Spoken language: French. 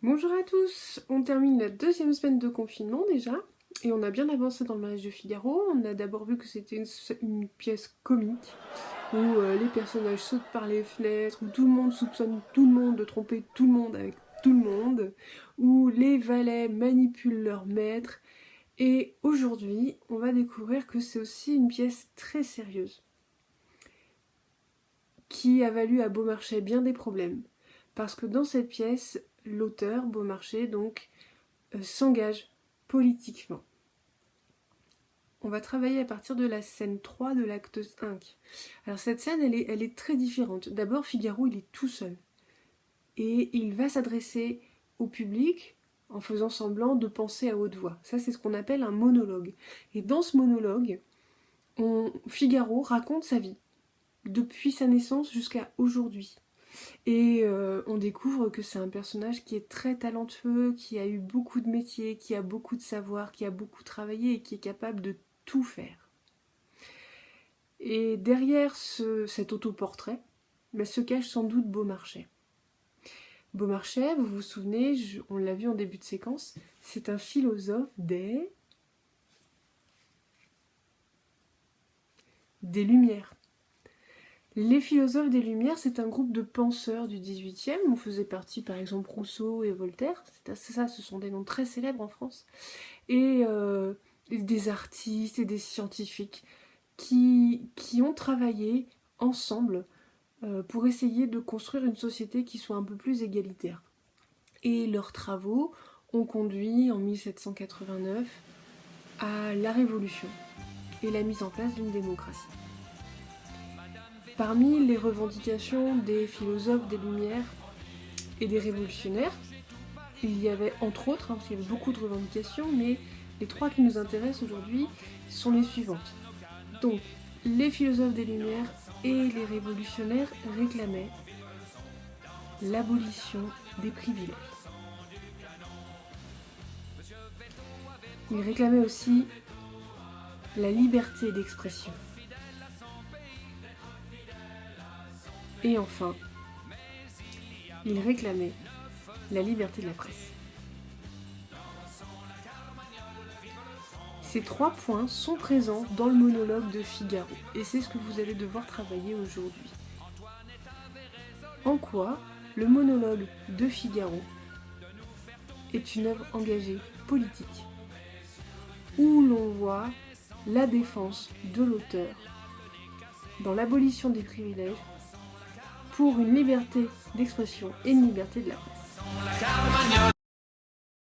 Bonjour à tous, on termine la deuxième semaine de confinement déjà, et on a bien avancé dans le mariage de Figaro. On a d'abord vu que c'était une pièce comique, où les personnages sautent par les fenêtres, où tout le monde soupçonne tout le monde de tromper tout le monde avec tout le monde, où les valets manipulent leur maître, et aujourd'hui on va découvrir que c'est aussi une pièce très sérieuse, qui a valu à Beaumarchais bien des problèmes. Parce que dans cette pièce, l'auteur, Beaumarchais, donc, s'engage politiquement. On va travailler à partir de la scène 3 de l'acte 5. Alors cette scène, elle est très différente. D'abord, Figaro, il est tout seul. Et il va s'adresser au public en faisant semblant de penser à haute voix. Ça, c'est ce qu'on appelle un monologue. Et dans ce monologue, Figaro raconte sa vie, depuis sa naissance jusqu'à aujourd'hui. Et on découvre que c'est un personnage qui est très talentueux, qui a eu beaucoup de métiers, qui a beaucoup de savoir, qui a beaucoup travaillé et qui est capable de tout faire. Et derrière cet autoportrait, se cache sans doute Beaumarchais. Beaumarchais, vous vous souvenez, on l'a vu en début de séquence, c'est un philosophe des Lumières. Les philosophes des Lumières, c'est un groupe de penseurs du XVIIIe, où faisait partie par exemple Rousseau et Voltaire, ce sont des noms très célèbres en France, et des artistes et des scientifiques qui ont travaillé ensemble pour essayer de construire une société qui soit un peu plus égalitaire. Et leurs travaux ont conduit en 1789 à la Révolution et la mise en place d'une démocratie. Parmi les revendications des philosophes des Lumières et des révolutionnaires, il y avait entre autres, parce qu'il y avait beaucoup de revendications, mais les trois qui nous intéressent aujourd'hui sont les suivantes. Donc, les philosophes des Lumières et les révolutionnaires réclamaient l'abolition des privilèges. Ils réclamaient aussi la liberté d'expression. Et enfin, ils réclamaient la liberté de la presse. Ces trois points sont présents dans le monologue de Figaro, et c'est ce que vous allez devoir travailler aujourd'hui. En quoi le monologue de Figaro est une œuvre engagée politique, où l'on voit la défense de l'auteur dans l'abolition des privilèges pour une liberté d'expression et une liberté de la presse.